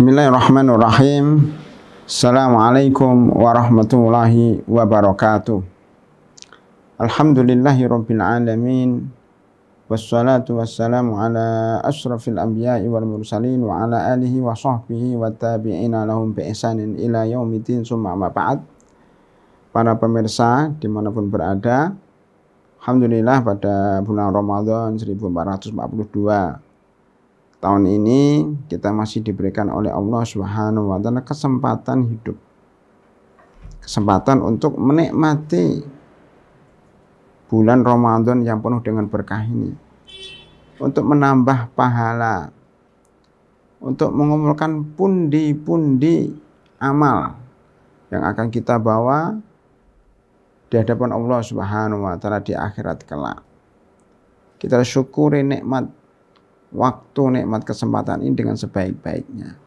Bismillahirrahmanirrahim. Assalamualaikum warahmatullahi wabarakatuh. Alhamdulillahirabbil alamin. Wassalatu wassalamu ala asyrafil anbiya'i wal mursalin wa ala alihi wa sahbihi wa tabi'ina lahum bi ihsanin ila yaumiddin summa amma ba'd. Para pemirsa dimanapun berada, alhamdulillah pada bulan Ramadan 1442 tahun ini kita masih diberikan oleh Allah Subhanahu wa taala kesempatan hidup. Kesempatan untuk menikmati bulan Ramadan yang penuh dengan berkah ini. Untuk menambah pahala. Untuk mengumpulkan pundi-pundi amal yang akan kita bawa di hadapan Allah Subhanahu wa taala di akhirat kelak. Kita syukuri nikmat waktu, nikmat kesempatan ini dengan sebaik-baiknya.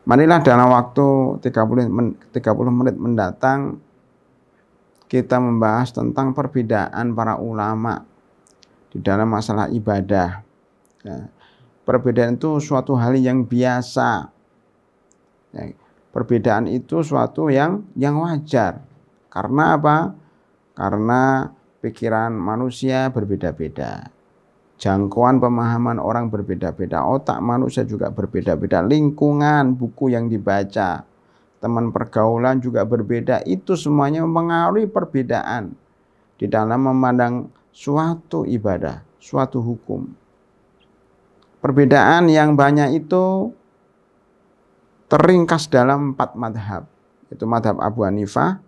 Marilah dalam waktu 30 menit mendatang kita membahas tentang perbedaan para ulama di dalam masalah ibadah. Ya, perbedaan itu suatu hal yang biasa. Ya, perbedaan itu suatu yang wajar. Karena apa? Karena pikiran manusia berbeda-beda. Jangkauan pemahaman orang berbeda-beda, otak manusia juga berbeda-beda, lingkungan buku yang dibaca, teman pergaulan juga berbeda. Itu semuanya mempengaruhi perbedaan di dalam memandang suatu ibadah, suatu hukum. Perbedaan yang banyak itu terringkas dalam 4 madhab, yaitu madhab Abu Hanifah,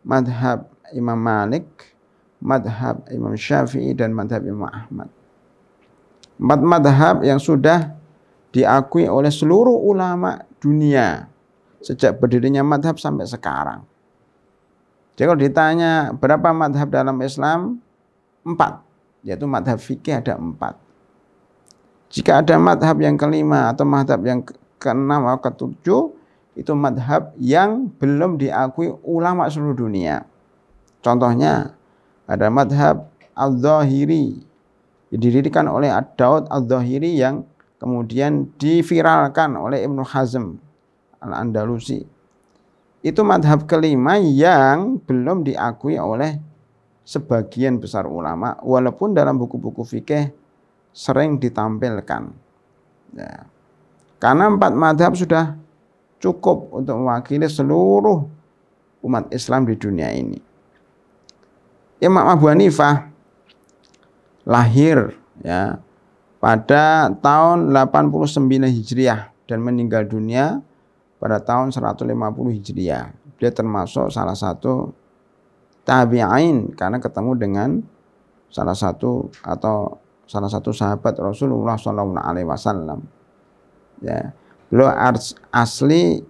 madhab Imam Malik, madhab Imam Syafi'i, dan madhab Imam Ahmad. 4 madhab yang sudah diakui oleh seluruh ulama dunia sejak berdirinya madhab sampai sekarang. Jadi kalau ditanya berapa madhab dalam Islam? 4, yaitu madhab fikih ada 4. Jika ada madhab yang kelima atau madhab yang keenam atau ketujuh, itu madhab yang belum diakui ulama seluruh dunia. Contohnya ada madhab Al-Zahiri, didirikan oleh Ad-Daud Al-Zahiri yang kemudian diviralkan oleh Ibnu Hazm Al-Andalusi. Itu madhab kelima yang belum diakui oleh sebagian besar ulama, walaupun dalam buku-buku fikih sering ditampilkan. Ya. Karena 4 madhab sudah cukup untuk mewakili seluruh umat Islam di dunia ini. Imam Abu Hanifah lahir ya pada tahun 89 Hijriah dan meninggal dunia pada tahun 150 Hijriah. Dia termasuk salah satu tabi'in karena ketemu dengan salah satu sahabat Rasulullah SAW. Ya, beliau asli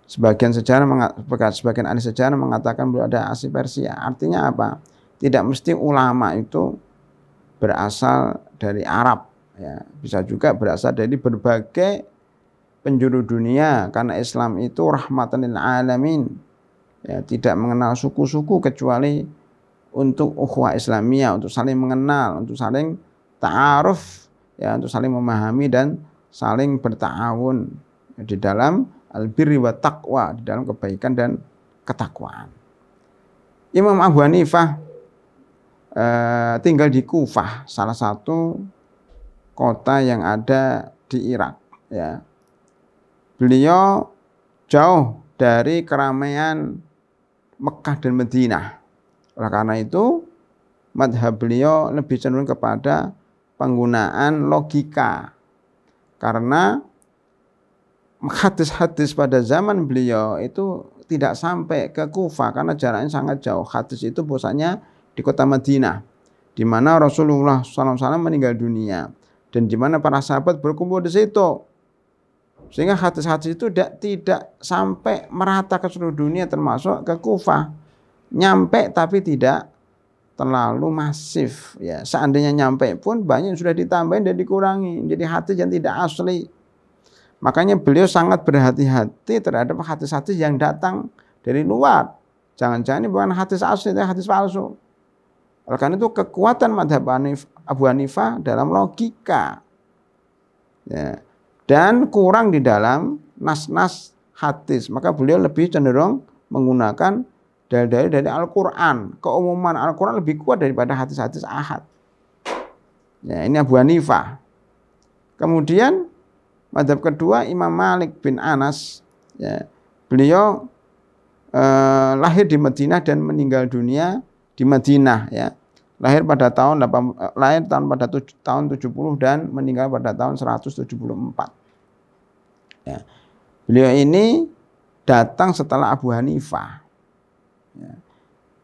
sebagian ahli sejarah mengatakan beliau ada asli Persia. Artinya apa? Tidak mesti ulama itu berasal dari Arab, ya, bisa juga berasal dari berbagai penjuru dunia, karena Islam itu rahmatan lil alamin, ya, tidak mengenal suku-suku kecuali untuk ukhuwah Islamiyah, untuk saling mengenal, untuk saling ta'aruf, ya, untuk saling memahami dan saling berta'awun, ya, di dalam al-birri wa taqwa, di dalam kebaikan dan ketakwaan. Imam Abu Hanifah tinggal di Kufah, salah satu kota yang ada di Irak. Ya. Beliau jauh dari keramaian Mekah dan Madinah. Oleh karena itu, madhab beliau lebih cenderung kepada penggunaan logika. Karena hadis-hadis pada zaman beliau itu tidak sampai ke Kufah karena jaraknya sangat jauh. Hadis itu biasanya di kota Madinah, di mana Rasulullah SAW meninggal dunia dan di mana para sahabat berkumpul di situ, sehingga hadis-hadis itu tidak sampai merata ke seluruh dunia termasuk ke Kufah. Nyampe tapi tidak terlalu masif. Ya, seandainya nyampe pun banyak yang sudah ditambahin dan dikurangi, jadi hadis yang tidak asli. Makanya beliau sangat berhati-hati terhadap hadis-hadis yang datang dari luar. Jangan-jangan ini bukan hadis asli, tapi hadis palsu. Oleh karena itu kekuatan madhab Abu Hanifah dalam logika. Ya. dan kurang di dalam nas-nas hadis. Maka beliau lebih cenderung menggunakan dalil-dalil dari Al-Quran. Keumuman Al-Quran lebih kuat daripada hadis-hadis ahad. Ya, ini Abu Hanifah. Kemudian mazhab kedua Imam Malik bin Anas. Ya, beliau lahir di Madinah dan meninggal dunia di Madinah. Ya, lahir pada tahun 70 dan meninggal pada tahun 174. Ya. Beliau ini datang setelah Abu Hanifah. Ya.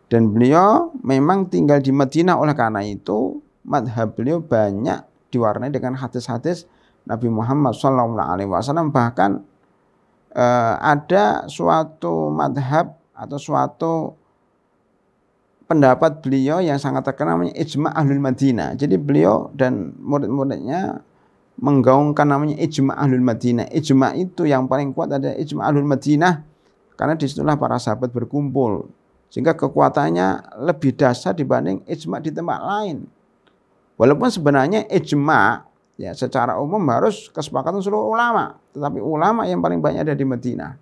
Dan beliau memang tinggal di Madinah, oleh karena itu madhab beliau banyak diwarnai dengan hadis-hadis Nabi Muhammad SAW. Bahkan ada suatu madhab atau suatu pendapat beliau yang sangat terkenal namanya Ijma' Ahlul Madinah. Jadi beliau dan murid-muridnya menggaungkan namanya Ijma' Ahlul Madinah. Ijma' itu yang paling kuat adalah Ijma' Ahlul Madinah, karena disitulah para sahabat berkumpul, sehingga kekuatannya lebih dahsyat dibanding ijma' di tempat lain. Walaupun sebenarnya ijma' ya secara umum harus kesepakatan seluruh ulama, tetapi ulama yang paling banyak ada di Madinah.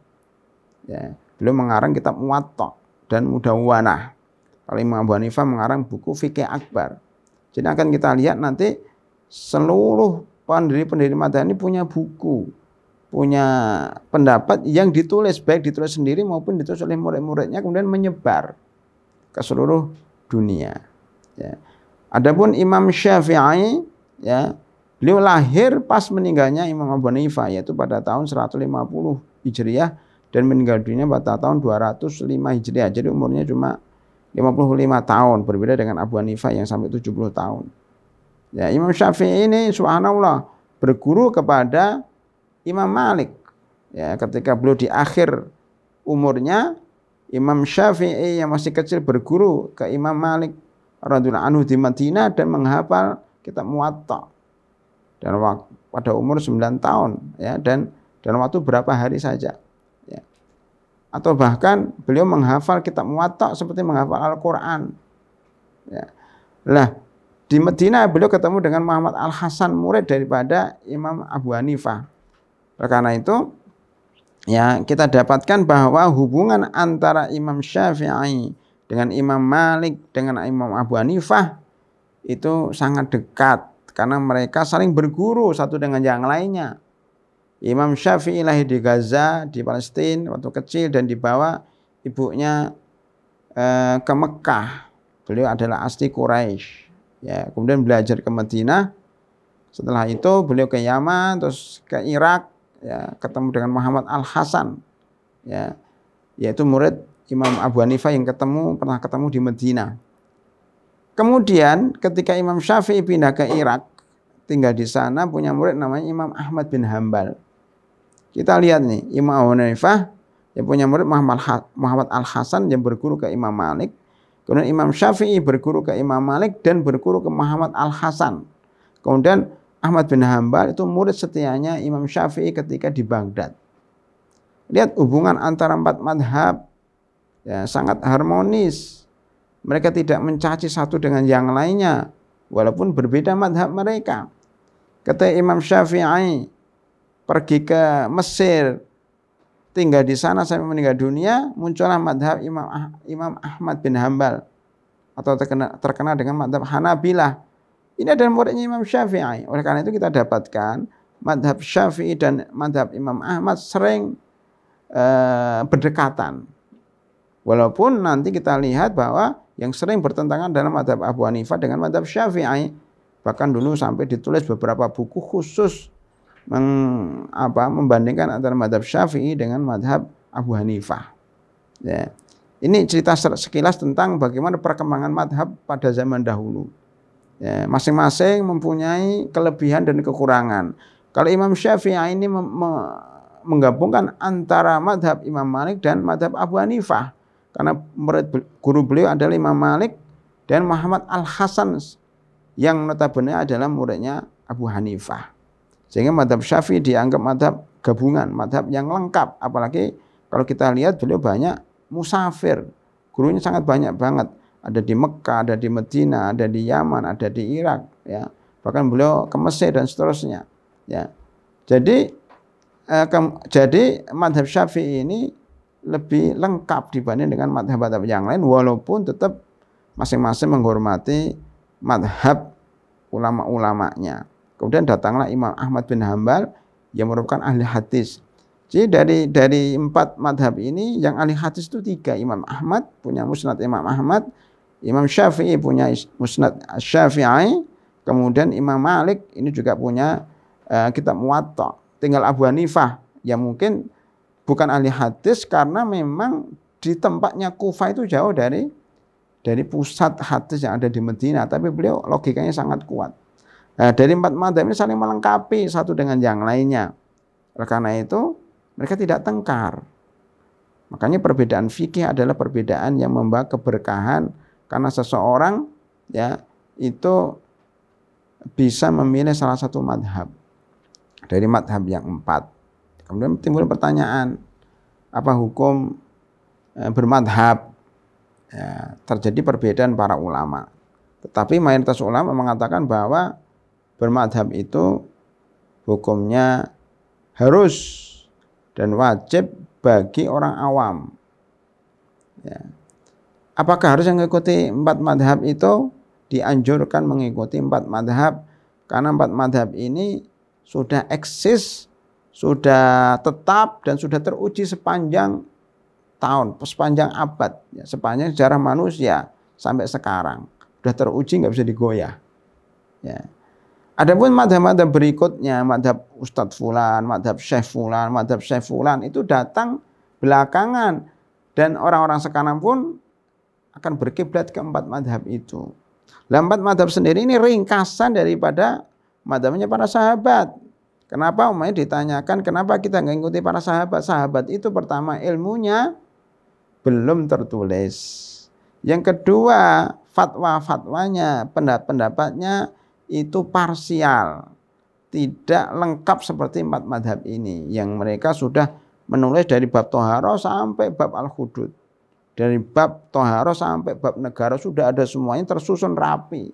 Ya, beliau mengarang kitab Muwatta dan Mudawwanah. Kalau Imam Abu Hanifah mengarang buku Fiqh Akbar. Jadi akan kita lihat nanti seluruh pendiri-pendiri madhab ini punya buku, punya pendapat yang ditulis, baik ditulis sendiri maupun ditulis oleh murid-muridnya, kemudian menyebar ke seluruh dunia. Ya. Adapun Imam Syafi'i, ya, beliau lahir pas meninggalnya Imam Abu Hanifah, yaitu pada tahun 150 Hijriah dan meninggal dunia pada tahun 205 Hijriah. Jadi umurnya cuma 55 tahun, berbeda dengan Abu Hanifah yang sampai 70 tahun. Ya, Imam Syafi'i ini subhanallah berguru kepada Imam Malik. Ya, ketika beliau di akhir umurnya, Imam Syafi'i yang masih kecil berguru ke Imam Malik radhiyallahu anhu di Madinah dan menghafal kitab Muwatta. Dan pada umur 9 tahun, ya, dan waktu berapa hari saja. Ya. Atau bahkan beliau menghafal kitab Muwatta seperti menghafal Al-Quran. Ya. Lah, di Madinah beliau ketemu dengan Muhammad Al-Hasan, murid daripada Imam Abu Hanifah. Karena itu, ya, kita dapatkan bahwa hubungan antara Imam Syafi'i dengan Imam Malik dengan Imam Abu Hanifah itu sangat dekat, karena mereka saling berguru satu dengan yang lainnya. Imam Syafi'i lahir di Gaza, di Palestina waktu kecil, dan dibawa ibunya ke Mekah. Beliau adalah asli Quraisy. Ya, kemudian belajar ke Madinah. Setelah itu beliau ke Yaman, terus ke Irak, ya, ketemu dengan Muhammad Al-Hasan, ya, yaitu murid Imam Abu Hanifah yang pernah ketemu di Madinah. Kemudian ketika Imam Syafi'i pindah ke Irak, tinggal di sana, punya murid namanya Imam Ahmad bin Hambal. Kita lihat nih, Imam Abu Hanifah yang punya murid Muhammad Al-Hasan yang berguru ke Imam Malik. Kemudian Imam Syafi'i berguru ke Imam Malik dan berguru ke Muhammad Al-Hasan. Kemudian Ahmad bin Hambal itu murid setianya Imam Syafi'i ketika di Baghdad. Lihat hubungan antara empat madhab, ya, sangat harmonis. Mereka tidak mencaci satu dengan yang lainnya, walaupun berbeda madhab mereka. Ketika Imam Syafi'i pergi ke Mesir, tinggal di sana sampai meninggal dunia, muncullah madhab Imam Ahmad bin Hambal, atau terkenal dengan madhab Hanabilah. Ini adalah muridnya Imam Syafi'i. Oleh karena itu kita dapatkan madhab Syafi'i dan madhab Imam Ahmad sering berdekatan. Walaupun nanti kita lihat bahwa yang sering bertentangan dalam madhab Abu Hanifah dengan madhab Syafi'i. Bahkan dulu sampai ditulis beberapa buku khusus membandingkan antara madhab Syafi'i dengan madhab Abu Hanifah. Ya. Ini cerita sekilas tentang bagaimana perkembangan madhab pada zaman dahulu. Ya, masing-masing mempunyai kelebihan dan kekurangan. Kalau Imam Syafi'i ini menggabungkan antara madhab Imam Malik dan madhab Abu Hanifah, karena guru beliau adalah Imam Malik dan Muhammad Al-Hasan yang notabene adalah muridnya Abu Hanifah. Sehingga madhab Syafi'i dianggap madhab gabungan, madhab yang lengkap. Apalagi kalau kita lihat beliau banyak musafir, gurunya sangat banyak banget. Ada di Mekah, ada di Madinah, ada di Yaman, ada di Irak, ya. Bahkan beliau ke Mesir dan seterusnya, ya. Jadi jadi madhab Syafi'i ini lebih lengkap dibanding dengan madhab-madhab yang lain, walaupun tetap masing-masing menghormati madhab ulama-ulamanya. Kemudian datanglah Imam Ahmad bin Hambal yang merupakan ahli hadis. Jadi dari 4 madhab ini yang ahli hadis itu 3. Imam Ahmad punya musnad Imam Ahmad, Imam Syafi'i punya musnad Syafi'i, kemudian Imam Malik ini juga punya kitab Muwatta. Tinggal Abu Hanifah yang mungkin bukan ahli hadis karena memang di tempatnya Kufah itu jauh dari pusat hadis yang ada di Medina, tapi beliau logikanya sangat kuat. Nah, dari 4 madhab ini saling melengkapi satu dengan yang lainnya. Oleh karena itu mereka tidak tengkar. Makanya perbedaan fikih adalah perbedaan yang membawa keberkahan, karena seseorang ya itu bisa memilih salah satu madhab dari madhab yang 4. Kemudian timbul pertanyaan, apa hukum bermadhab? Ya, terjadi perbedaan para ulama. Tetapi mayoritas ulama mengatakan bahwa bermadhab itu hukumnya harus dan wajib bagi orang awam. Ya. Apakah harus mengikuti 4 madhab itu? Dianjurkan mengikuti 4 madhab, karena 4 madhab ini sudah eksis, sudah tetap, dan sudah teruji sepanjang tahun, sepanjang abad, ya, sepanjang sejarah manusia sampai sekarang. Sudah teruji, nggak bisa digoyah. Ya. Adapun madhab-madhab berikutnya, madhab Ustadz Fulan, madhab Syekh Fulan, madhab Syekh Fulan, itu datang belakangan. Dan orang-orang sekarang pun akan berkiblat ke 4 madhab itu. 4 madhab sendiri ini ringkasan daripada madhabnya para sahabat. Kenapa umpamanya ditanyakan kenapa kita nggak ikuti para sahabat? Sahabat itu pertama ilmunya belum tertulis. Yang kedua fatwa-fatwanya, pendapat-pendapatnya itu parsial, tidak lengkap seperti 4 madhab ini yang mereka sudah menulis dari bab Toharo sampai bab Al-Hudud, dari bab Toharo sampai bab negara sudah ada semuanya tersusun rapi.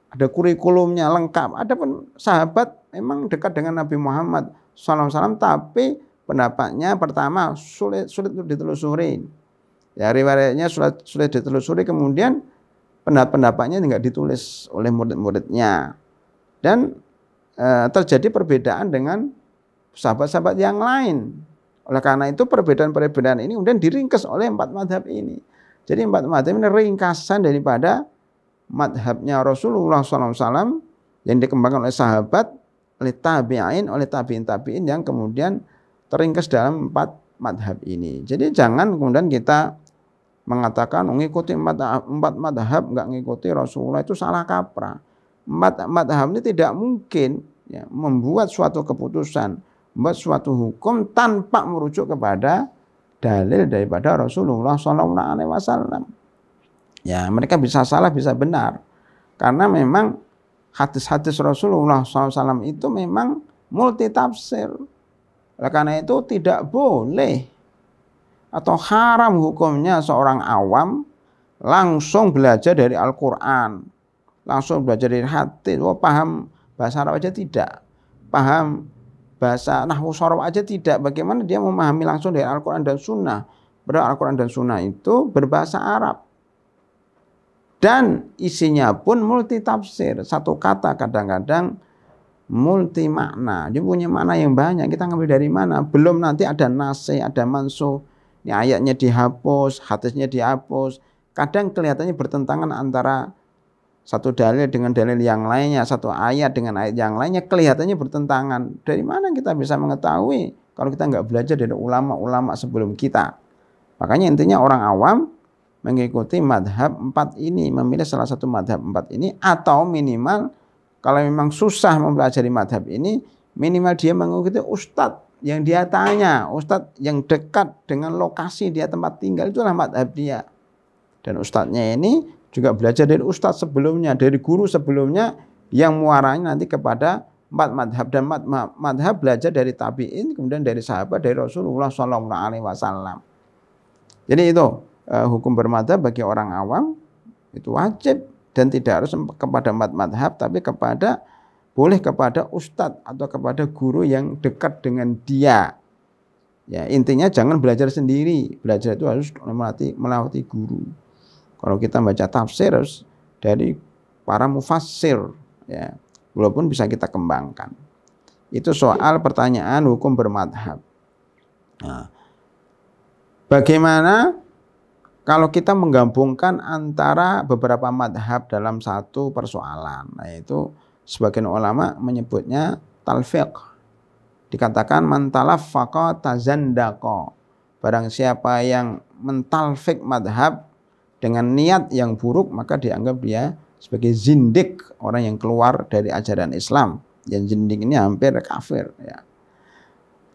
Ada kurikulumnya lengkap. Adapun sahabat memang dekat dengan Nabi Muhammad SAW, tapi pendapatnya pertama sulit untuk ditelusuri. Ya, riwayatnya sulit ditelusuri, kemudian pendapat-pendapatnya tidak ditulis oleh murid-muridnya. Dan terjadi perbedaan dengan sahabat-sahabat yang lain. Oleh karena itu perbedaan-perbedaan ini kemudian diringkas oleh 4 madhab ini. Jadi 4 madhab ini ringkasan daripada madhabnya Rasulullah SAW yang dikembangkan oleh sahabat, oleh tabi'in, oleh tabi'in yang kemudian teringkas dalam 4 madhab ini. Jadi jangan kemudian kita mengatakan mengikuti 4 madhab, nggak mengikuti Rasulullah, itu salah kaprah. 4 madhab ini tidak mungkin ya, membuat suatu keputusan, membuat suatu hukum tanpa merujuk kepada dalil daripada Rasulullah SAW. Ya, mereka bisa salah, bisa benar. Karena memang hadis-hadis Rasulullah SAW itu memang multi tafsir. Oleh karena itu tidak boleh atau haram hukumnya seorang awam langsung belajar dari Al-Quran, langsung belajar dari hadis. Paham bahasa Arab aja tidak, paham bahasa nahwu sharaf aja tidak. Bagaimana dia memahami langsung dari Al-Quran dan Sunnah? Padahal Al-Quran dan Sunnah itu berbahasa Arab. Dan isinya pun multi tafsir. Satu kata kadang-kadang multi makna. Dia punya makna yang banyak. Kita ngambil dari mana? Belum nanti ada nasih, ada mansuh. Ini ayatnya dihapus, hadisnya dihapus. Kadang kelihatannya bertentangan antara satu dalil dengan dalil yang lainnya, satu ayat dengan ayat yang lainnya, kelihatannya bertentangan. Dari mana kita bisa mengetahui kalau kita nggak belajar dari ulama-ulama sebelum kita? Makanya intinya orang awam mengikuti madhab 4 ini, memilih salah satu madhab 4 ini, atau minimal kalau memang susah mempelajari madhab ini, minimal dia mengikuti ustadz yang dia tanya, ustadz yang dekat dengan lokasi dia tempat tinggal, itulah madhab dia. Dan ustadznya ini juga belajar dari ustadz sebelumnya, dari guru sebelumnya yang muaranya nanti kepada 4 madhab. Dan madhab belajar dari tabi'in, kemudian dari sahabat, dari Rasulullah SAW. Jadi itu hukum bermadhab bagi orang awam itu wajib, dan tidak harus kepada 4 madhab, tapi kepada boleh kepada ustadz atau kepada guru yang dekat dengan dia. Ya, intinya jangan belajar sendiri. Belajar itu harus melewati guru. Kalau kita baca tafsir harus dari para mufassir, ya, walaupun bisa kita kembangkan. Itu soal pertanyaan hukum bermadhab. Nah, bagaimana kalau kita menggabungkan antara beberapa madhab dalam satu persoalan? Nah, itu sebagian ulama menyebutnya talfiq. Dikatakan man talaffaqa tazandaqa. Barang siapa yang mentalfiq madhab dengan niat yang buruk, maka dianggap dia sebagai zindik, orang yang keluar dari ajaran Islam. Yang zindik ini hampir kafir, ya.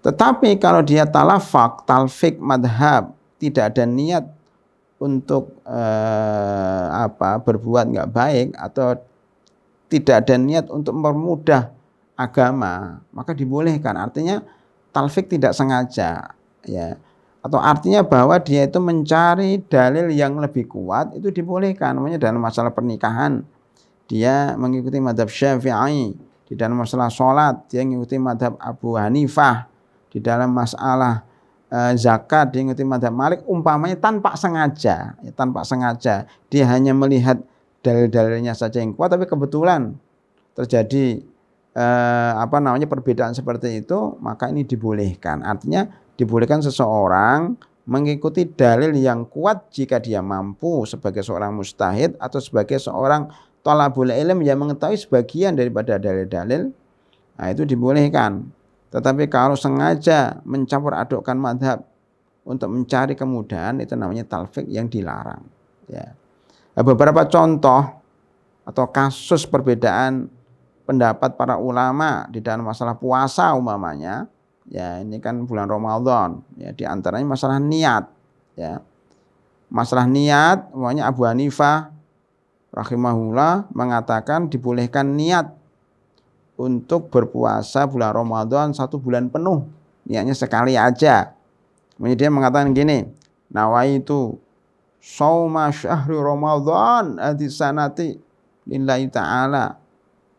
Tetapi kalau dia talfiq madhab, tidak ada niat untuk berbuat nggak baik atau tidak ada niat untuk mempermudah agama, maka dibolehkan. Artinya talfiq tidak sengaja, ya. Atau artinya bahwa dia itu mencari dalil yang lebih kuat, itu dibolehkan. Namanya dalam masalah pernikahan dia mengikuti madhab Syafi'i, di dalam masalah sholat dia mengikuti madhab Abu Hanifah, di dalam masalah zakat dia mengikuti madhab Malik, umpamanya tanpa sengaja, ya, tanpa sengaja dia hanya melihat dalil-dalilnya saja yang kuat, tapi kebetulan terjadi perbedaan seperti itu, maka ini dibolehkan. Artinya dibolehkan seseorang mengikuti dalil yang kuat jika dia mampu sebagai seorang mujtahid atau sebagai seorang thalabul ilm yang mengetahui sebagian daripada dalil-dalil. Nah, itu dibolehkan. Tetapi kalau sengaja mencampur adukkan madhab untuk mencari kemudahan, itu namanya talfiq yang dilarang, ya. Beberapa contoh atau kasus perbedaan pendapat para ulama di dalam masalah puasa umpamanya, ya, ini kan bulan Ramadan, ya, di antaranya masalah niat, ya. Masalah niat, umpamanya Abu Hanifah rahimahullah mengatakan dibolehkan niat untuk berpuasa bulan Ramadan 1 bulan penuh, niatnya sekali aja. Kemudian dia mengatakan gini, nawaitu shauma syahri Ramadan sanati lillahi ta'ala.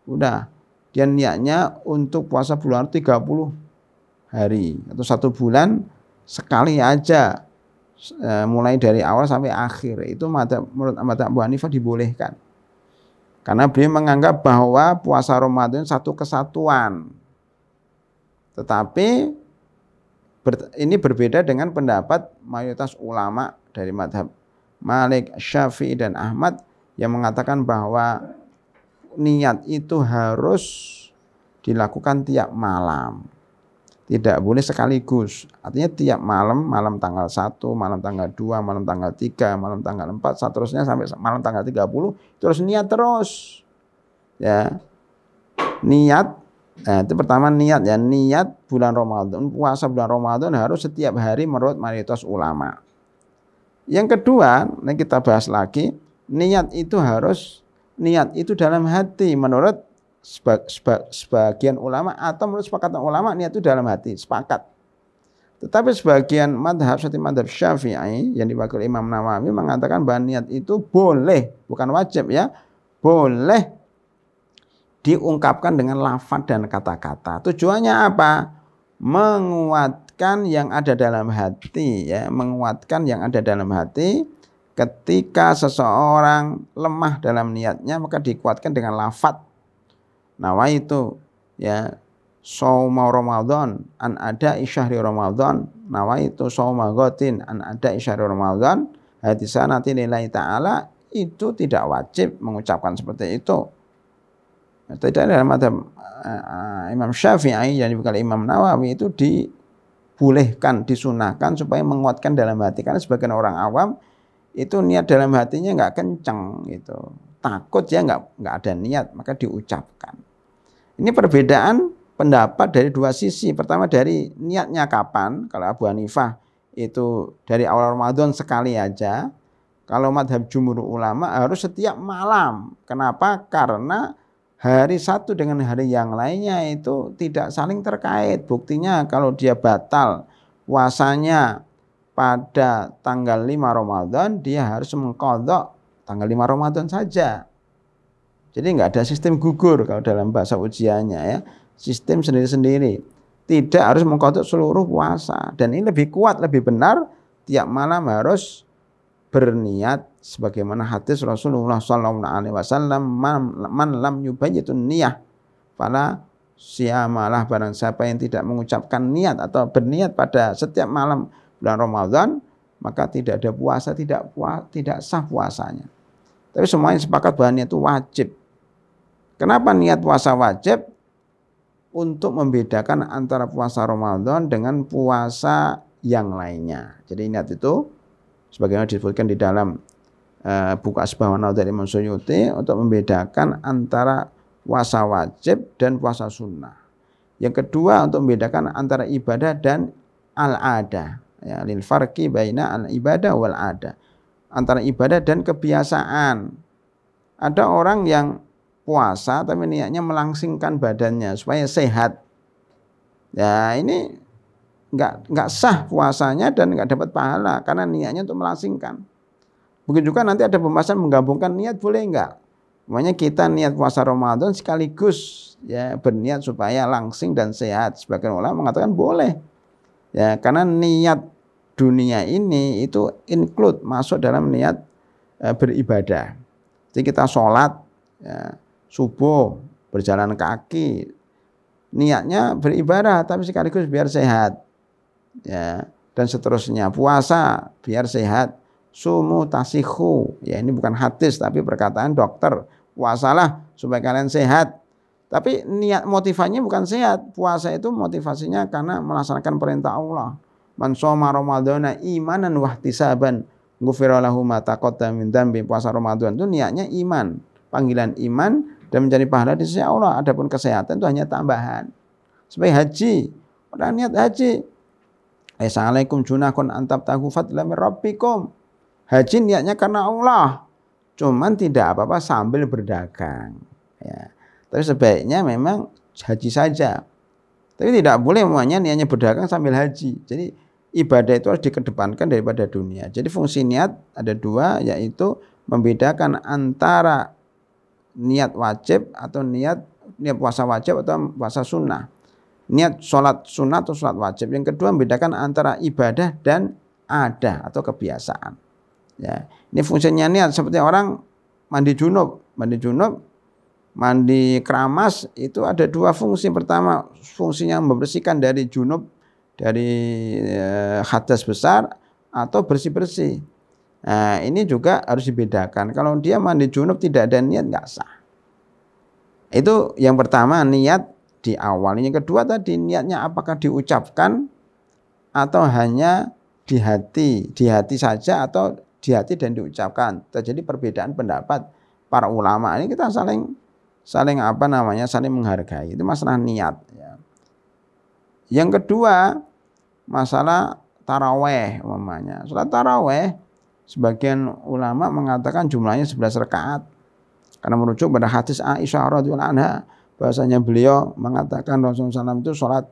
Udah, dia niatnya untuk puasa bulan 30 hari atau 1 bulan sekali aja, mulai dari awal sampai akhir. Itu menurut Abu Hanifah dibolehkan, karena beliau menganggap bahwa puasa Ramadan satu kesatuan. Tetapi ini berbeda dengan pendapat mayoritas ulama dari madhab Malik, Syafi'i, dan Ahmad yang mengatakan bahwa niat itu harus dilakukan tiap malam. Tidak boleh sekaligus. Artinya tiap malam, malam tanggal 1, malam tanggal 2, malam tanggal 3, malam tanggal 4, seterusnya sampai malam tanggal 30, terus niat terus. Ya. Niat, itu pertama niat, ya, niat bulan Ramadan, puasa bulan Ramadan harus setiap hari menurut mayoritas ulama. Yang kedua, ini kita bahas lagi, niat itu dalam hati menurut sebagian ulama, atau menurut sepakatan ulama niat itu dalam hati, sepakat. Tetapi sebagian madhab seperti madhab Syafi'i yang diwakili Imam Nawawi mengatakan bahwa niat itu boleh, bukan wajib, ya, boleh diungkapkan dengan lafaz dan kata-kata. Tujuannya apa? Menguatkan yang ada dalam hati, ya, menguatkan yang ada dalam hati. Ketika seseorang lemah dalam niatnya, maka dikuatkan dengan lafaz. Nawaitu, ya, shauma Ramadan an ada syahri Ramadan, nawaitu shauma ghatin an ada syahri Ramadan, hati sanati lillahi ta'ala. Itu tidak wajib mengucapkan seperti itu. Tidak dalam madhab Imam Syafi'i yang diwakili Imam Nawawi, itu dibolehkan, disunahkan supaya menguatkan dalam hati. Karena sebagian orang awam itu niat dalam hatinya nggak kenceng, gitu, takut ya nggak ada niat, maka diucapkan. Ini perbedaan pendapat dari dua sisi. Pertama dari niatnya kapan. Kalau Abu Hanifah itu dari awal Ramadan sekali aja. Kalau madhab jumhur ulama harus setiap malam. Kenapa? Karena hari satu dengan hari yang lainnya itu tidak saling terkait. Buktinya kalau dia batal puasanya pada tanggal 5 Ramadan, dia harus mengqadha tanggal 5 Ramadan saja. Jadi nggak ada sistem gugur kalau dalam bahasa ujiannya ya. Sistem sendiri-sendiri. Tidak harus mengqadha seluruh puasa. Dan ini lebih kuat, lebih benar. Tiap malam harus berniat sebagaimana hadis Rasulullah SAW, man lam yubayyitun niyah fala siyamalah, barang siapa yang tidak mengucapkan niat atau berniat pada setiap malam bulan Ramadan, maka tidak ada puasa, tidak sah puasanya. Tapi semuanya sepakat bahwa niat itu wajib. Kenapa niat puasa wajib? Untuk membedakan antara puasa Ramadan dengan puasa yang lainnya. Jadi niat itu sebagaimana disebutkan di dalam buku Asbah wa Nawadir dari Imam Suyuti, untuk membedakan antara puasa wajib dan puasa sunnah. Yang kedua, untuk membedakan antara ibadah dan al-ada. Ya, lil farqi baina al-ibadah wal ada. Antara ibadah dan kebiasaan. Ada orang yang puasa tapi niatnya melangsingkan badannya supaya sehat. Ya, ini enggak sah puasanya dan enggak dapat pahala karena niatnya untuk melangsingkan. Begitu juga nanti ada pembahasan menggabungkan niat boleh enggak? Makanya kita niat puasa Ramadan sekaligus ya berniat supaya langsing dan sehat. Sebagian ulama mengatakan boleh. Ya, karena niat dunia ini itu include, masuk dalam niat beribadah. Jadi kita sholat ya, subuh, berjalan kaki, niatnya beribadah tapi sekaligus biar sehat. Ya, dan seterusnya. Puasa biar sehat. Sumu tasikhu. Ya, ini bukan hadis tapi perkataan dokter. Puasalah supaya kalian sehat. Tapi niat motivasinya bukan sehat. Puasa itu motivasinya karena melaksanakan perintah Allah. Man shoma ramadhana imanan wahtisaban ghufira lahu ma taqaddama min dzambi. Puasa Ramadan itu niatnya iman, panggilan iman dan mencari pahala di sisi Allah. Adapun kesehatan itu hanya tambahan. Seperti haji, orang niat haji. Assalamualaikum junakun antab tahu fadla min rabbikum. Haji niatnya karena Allah. Cuman tidak apa-apa sambil berdagang. Ya. Tapi sebaiknya memang haji saja. Tapi tidak boleh semuanya niatnya berdagang sambil haji. Jadi ibadah itu harus dikedepankan daripada dunia. Jadi fungsi niat ada dua, yaitu membedakan antara niat wajib atau niat puasa wajib atau puasa sunnah. Niat sholat sunnah atau sholat wajib. Yang kedua membedakan antara ibadah dan ada atau kebiasaan. Ya, ini fungsinya niat. Seperti orang mandi junub, mandi keramas itu ada dua fungsi. Pertama, fungsinya membersihkan dari junub, dari hadas besar atau bersih-bersih. Nah, ini juga harus dibedakan. Kalau dia mandi junub tidak ada niat, nggak sah. Itu yang pertama, niat di awal. Yang kedua tadi, niatnya apakah diucapkan atau hanya di hati saja atau di hati dan diucapkan. Terjadi perbedaan pendapat para ulama. Ini kita saling saling menghargai. Itu masalah niat. Ya. Yang kedua, masalah taraweh umpamanya. Salat taraweh, sebagian ulama mengatakan jumlahnya 11 rakaat. Karena merujuk pada hadis Aisyah radhiyallahu anha, bahwasanya beliau mengatakan Rasulullah SAW itu sholat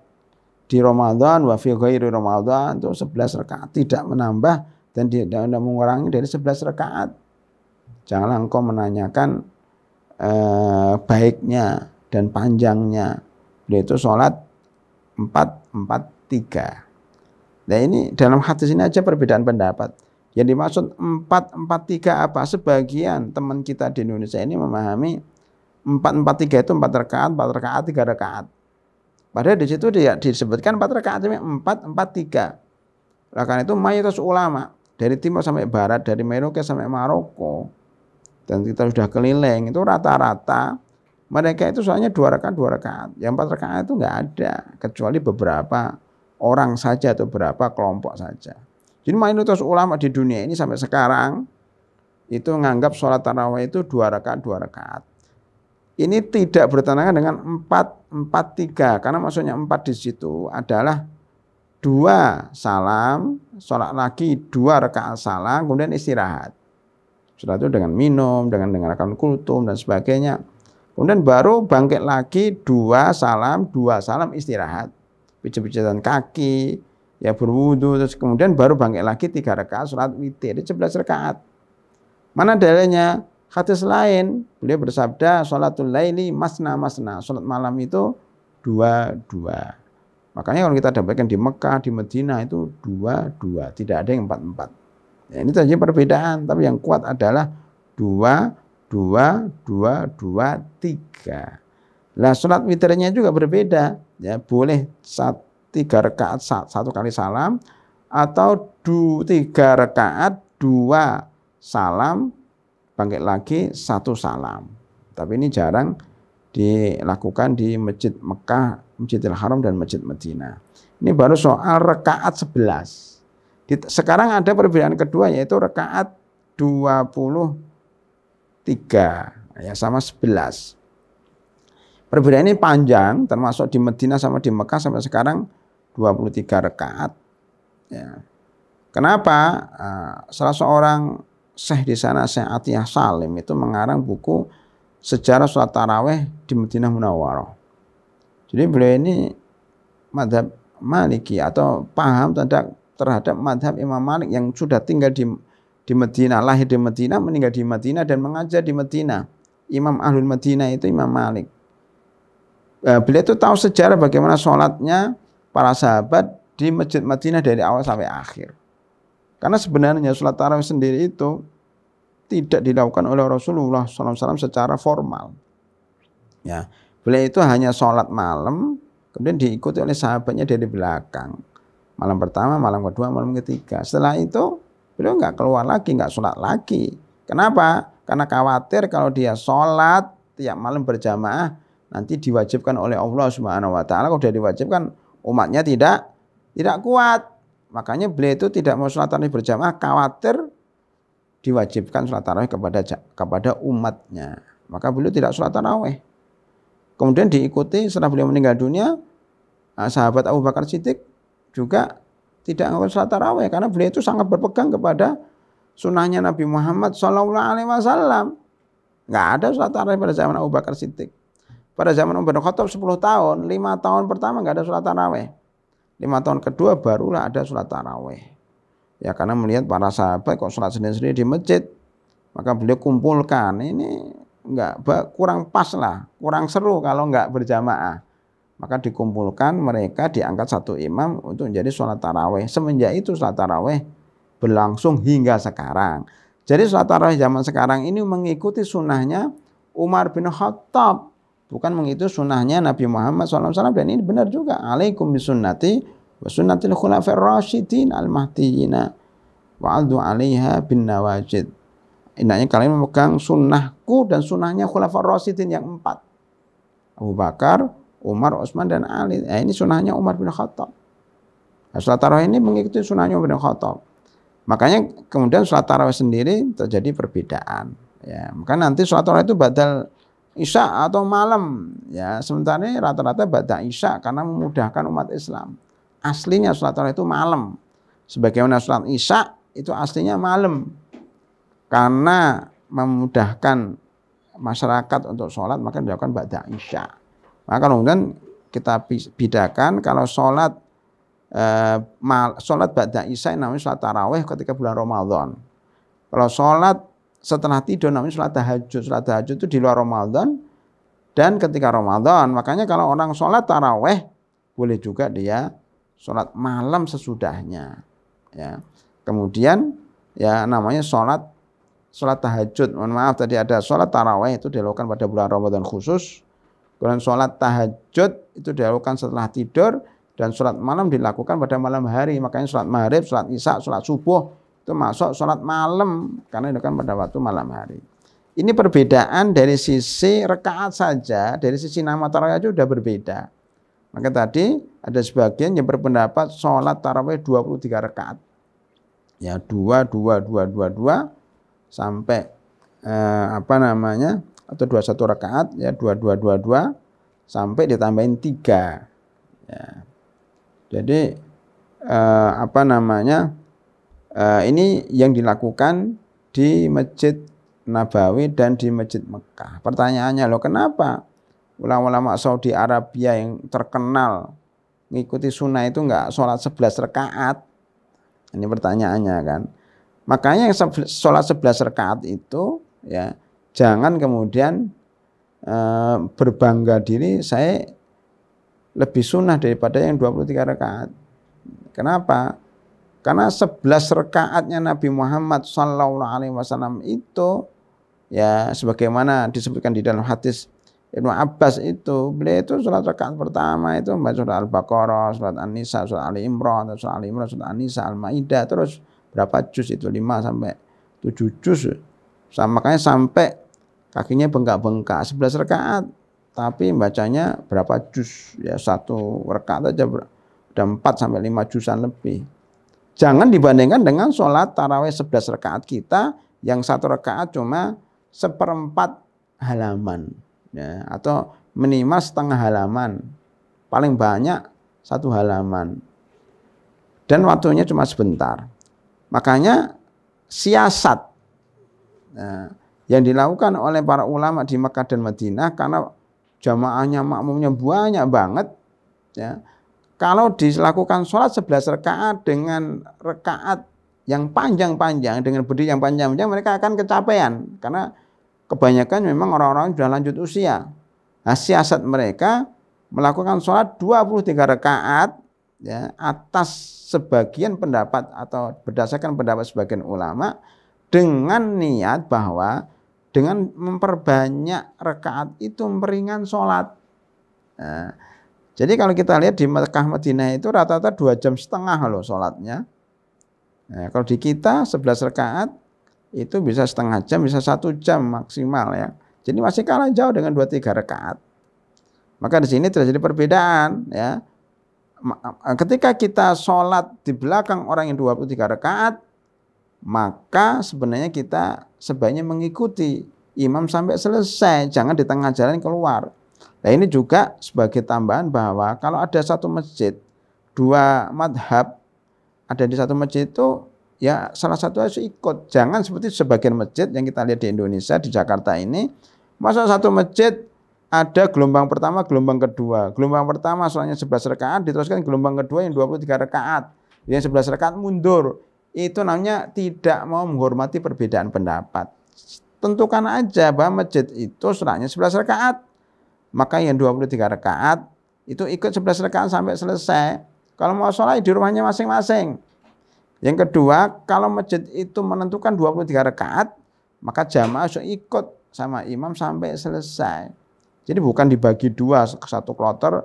di Ramadan wa fi ghairi Ramadan itu 11 rakaat, tidak menambah dan tidak mengurangi dari 11 rakaat. Janganlah engkau menanyakan baiknya dan panjangnya. Beliau itu sholat 4-4-3. Nah, ini dalam hadis ini aja perbedaan pendapat. Yang dimaksud 4-4-3 apa? Sebagian teman kita di Indonesia ini memahami 4-4-3 itu 4 rakaat, 4 rakaat, 3 rakaat. Padahal di situ dia disebutkan 4 rakaat, 4-4-3. Oleh karena itu mayoritas ulama dari timur sampai barat, dari Merauke sampai Maroko, dan kita sudah keliling, itu rata-rata mereka itu soalnya 2 rakaat, 2 rakaat. Yang 4 rakaat itu enggak ada, kecuali beberapa orang saja atau beberapa kelompok saja. Jadi mayoritas ulama di dunia ini sampai sekarang itu menganggap sholat tarawih itu 2 rakaat, 2 rakaat. Ini tidak bertentangan dengan 4-4-3, karena maksudnya 4 di situ adalah 2 salam, sholat lagi 2 rakaat salam, kemudian istirahat. Setelah itu dengan minum, dengan dengarkan kultum dan sebagainya. Kemudian baru bangkit lagi 2 salam istirahat. Pijat-pijatan kaki, ya berwudu, terus kemudian baru bangkit lagi 3 rakaat sholat witir, 11 rakaat. Mana dalilnya? hadis lain beliau bersabda, sholatul laili masna masna, sholat malam itu dua. Makanya kalau kita dapatkan di Mekah, di Madinah itu dua, tidak ada yang 4. Ya, ini saja perbedaan, tapi yang kuat adalah 2, 3. Nah, sholat witirnya juga berbeda, ya boleh 3 rakaat 1 kali salam, atau 3 rakaat 2 salam, bangkit lagi 1 salam. Tapi ini jarang dilakukan di Masjid Mekah, Masjidil Haram dan Masjid Madinah. Ini baru soal rakaat 11. Sekarang ada perbedaan kedua, yaitu rakaat 23 ya sama 11. Perbedaan ini panjang, termasuk di Madinah sama di Mekah sampai sekarang 23 rakaat. Ya. Kenapa? Salah seorang syekh di sana, Syekh Atiyah Salim, itu mengarang buku Sejarah Sholat Taraweh di Madinah Munawwarah. Jadi beliau ini madhab Maliki atau paham terhadap madhab Imam Malik yang sudah tinggal di Madinah, lahir di Madinah, meninggal di Madinah dan mengajar di Madinah. Imam Ahlul Madinah itu Imam Malik. Beliau itu tahu sejarah bagaimana sholatnya para sahabat di Masjid Madinah dari awal sampai akhir. Karena sebenarnya sholat tarawih sendiri itu tidak dilakukan oleh Rasulullah SAW secara formal. Ya, beliau itu hanya sholat malam, kemudian diikuti oleh sahabatnya dari belakang. Malam pertama, malam kedua, malam ketiga. Setelah itu beliau nggak keluar lagi, nggak sholat lagi. Kenapa? Karena khawatir kalau dia sholat tiap malam berjamaah nanti diwajibkan oleh Allah Subhanahu Wa Taala. Kalau dia diwajibkan, umatnya tidak kuat. Makanya beliau itu tidak mau sholat tarawih berjamaah, khawatir diwajibkan sholat tarawih kepada umatnya. Maka beliau tidak sholat tarawih. Kemudian diikuti setelah beliau meninggal dunia, sahabat Abu Bakar Siddiq juga tidak melakukan sholat tarawih karena beliau itu sangat berpegang kepada sunnahnya Nabi Muhammad SAW. Nggak ada sholat tarawih pada zaman Abu Bakar Siddiq. Pada zaman Umar bin Khattab 10 tahun, 5 tahun pertama nggak ada sholat tarawih. 5 tahun kedua barulah ada sholat tarawih. Ya karena melihat para sahabat kok sholat sendiri-sendiri di masjid, maka beliau kumpulkan. Ini kurang pas lah, kurang seru kalau nggak berjamaah. Maka dikumpulkan mereka, diangkat satu imam untuk menjadi sholat tarawih. Semenjak itu sholat tarawih berlangsung hingga sekarang. Jadi sholat tarawih zaman sekarang ini mengikuti sunnahnya Umar bin Khattab, bukan mengikuti sunnahnya Nabi Muhammad SAW. Dan ini benar juga. Alaikum bisunnati wa sunnatil khulafir rasyidin al-mahdiyina wa aldu alaiha bin nawajid. Indahnya kalian memegang sunnahku dan sunnahnya khulafir rasyidin yang 4. Abu Bakar, Umar, Utsman dan Ali. Ini sunnahnya Umar bin Khattab. Nah, sholat tarawih ini mengikuti sunnahnya Umar bin Khattab. Makanya kemudian sholat tarawih sendiri terjadi perbedaan. Ya, maka nanti sholat tarawih itu badal Isya atau malam. Ya, sementara ini rata-rata badal Isya karena memudahkan umat Islam. Aslinya sholat tarawih itu malam. Sebagaimana sholat Isya itu aslinya malam. Karena memudahkan masyarakat untuk sholat maka dilakukan badal Isya. Maka kemudian kita bedakan kalau sholat ba'da isya namanya sholat tarawih ketika bulan Ramadan. Kalau sholat setelah tidur namanya sholat tahajud. Sholat tahajud itu di luar Ramadan dan ketika Ramadan. Makanya kalau orang sholat tarawih boleh juga dia sholat malam sesudahnya. Ya. Kemudian ya namanya sholat tahajud. Mohon maaf tadi ada sholat tarawih itu dilakukan pada bulan Ramadan khusus. Kemudian sholat tahajud itu dilakukan setelah tidur dan sholat malam dilakukan pada malam hari. Makanya sholat maghrib, sholat isya, sholat subuh itu masuk sholat malam karena dilakukan pada waktu malam hari. Ini perbedaan dari sisi rakaat saja, dari sisi nama tarawih aja sudah berbeda. Maka tadi ada sebagian yang berpendapat sholat tarawih 23 rakaat. Ya 2 sampai atau 21 rakaat ya 22 sampai ditambahin 3 ya. Jadi ini yang dilakukan di Masjid Nabawi dan di Masjid Mekah. Pertanyaannya loh, kenapa ulama-ulama Saudi Arabia yang terkenal ngikuti sunnah itu enggak sholat 11 rakaat? Ini pertanyaannya kan. Makanya yang sholat 11 rakaat itu ya Jangan kemudian berbangga diri saya lebih sunnah daripada yang 23 rakaat. Kenapa? Karena 11 rakaatnya Nabi Muhammad SAW itu ya sebagaimana disebutkan di dalam hadis Ibnu Abbas itu, beliau itu sholat rakaat pertama itu membaca surat Al-Baqarah, surat An-Nisa, surat Ali Imran, surat Ali Imran, surat An-Nisa, Al-Maidah, terus berapa juz itu 5 sampai 7 juz. Makanya sampai kakinya bengkak-bengkak 11 rakaat. Tapi bacanya berapa juz? Ya satu rakaat aja udah 4 sampai 5 juzan lebih. Jangan dibandingkan dengan sholat tarawih 11 rakaat kita yang satu rakaat cuma 1/4 halaman. Ya, atau minimal setengah halaman, paling banyak 1 halaman, dan waktunya cuma sebentar. Makanya siasat yang dilakukan oleh para ulama di Mekah dan Madinah, karena jamaahnya makmumnya banyak banget, ya, kalau dilakukan sholat 11 rakaat dengan rakaat yang panjang-panjang, dengan berdiri yang panjang-panjang, mereka akan kecapean karena kebanyakan memang orang-orang sudah lanjut usia. Nah, siasat mereka melakukan sholat 23 rakaat ya, atas sebagian pendapat atau berdasarkan pendapat sebagian ulama, dengan niat bahwa dengan memperbanyak rakaat itu memperingan sholat. Nah, jadi kalau kita lihat di Mekah Madinah itu rata-rata 2,5 jam loh sholatnya. Nah, kalau di kita 11 rakaat itu bisa setengah jam, bisa 1 jam maksimal ya. Jadi masih kalah jauh dengan 23 rakaat. Maka di sini terjadi perbedaan ya. Ketika kita sholat di belakang orang yang 23 rakaat, maka sebenarnya kita sebaiknya mengikuti imam sampai selesai, jangan di tengah jalan keluar. Nah, ini juga sebagai tambahan bahwa kalau ada satu masjid, 2 madhab ada di satu masjid itu, ya salah satu harus ikut. Jangan seperti sebagian masjid yang kita lihat di Indonesia, di Jakarta ini, masa satu masjid ada gelombang pertama, gelombang kedua. Gelombang pertama soalnya 11 rakaat, diteruskan gelombang kedua yang 23 rakaat. Yang 11 rakaat mundur. Itu namanya tidak mau menghormati perbedaan pendapat. Tentukan aja bahwa masjid itu sholatnya 11 rakaat. Maka yang 23 rakaat itu ikut 11 rakaat sampai selesai. Kalau mau sholat di rumahnya masing-masing. Yang kedua, kalau masjid itu menentukan 23 rakaat, maka jamaah harus ikut sama imam sampai selesai. Jadi bukan dibagi 2, satu kloter,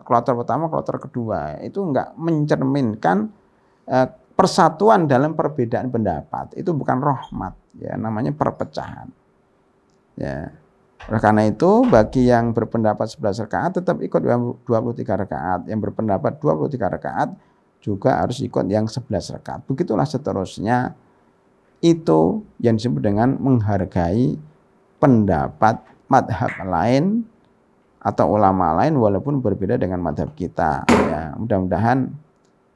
kloter pertama, kloter kedua. Itu enggak mencerminkan persatuan dalam perbedaan pendapat. Itu bukan rahmat, ya, namanya perpecahan. Ya. Oleh karena itu, bagi yang berpendapat 11 rakaat tetap ikut 23 rakaat. Yang berpendapat 23 rakaat juga harus ikut yang 11 rakaat. Begitulah seterusnya. Itu yang disebut dengan menghargai pendapat madhab lain atau ulama lain walaupun berbeda dengan madhab kita. Ya, mudah-mudahan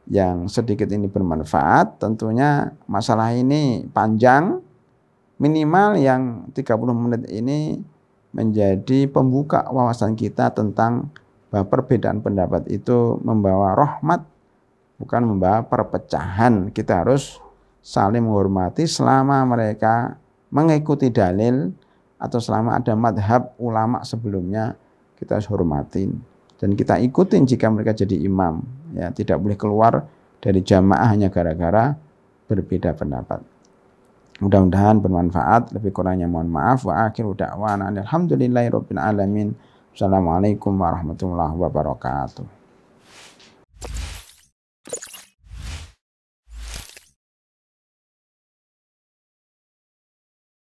yang sedikit ini bermanfaat. Tentunya masalah ini panjang, minimal yang 30 menit ini menjadi pembuka wawasan kita tentang bahwa perbedaan pendapat itu membawa rahmat, bukan membawa perpecahan. Kita harus saling menghormati selama mereka mengikuti dalil atau selama ada madhab ulama sebelumnya, kita harus hormatin dan kita ikutin jika mereka jadi imam. Ya, tidak boleh keluar dari jamaah hanya gara-gara berbeda pendapat. Mudah-mudahan bermanfaat. Lebih kurangnya mohon maaf. Wa akhiru da'wana alhamdulillahirabbil alamin. Assalamualaikum warahmatullahi wabarakatuh.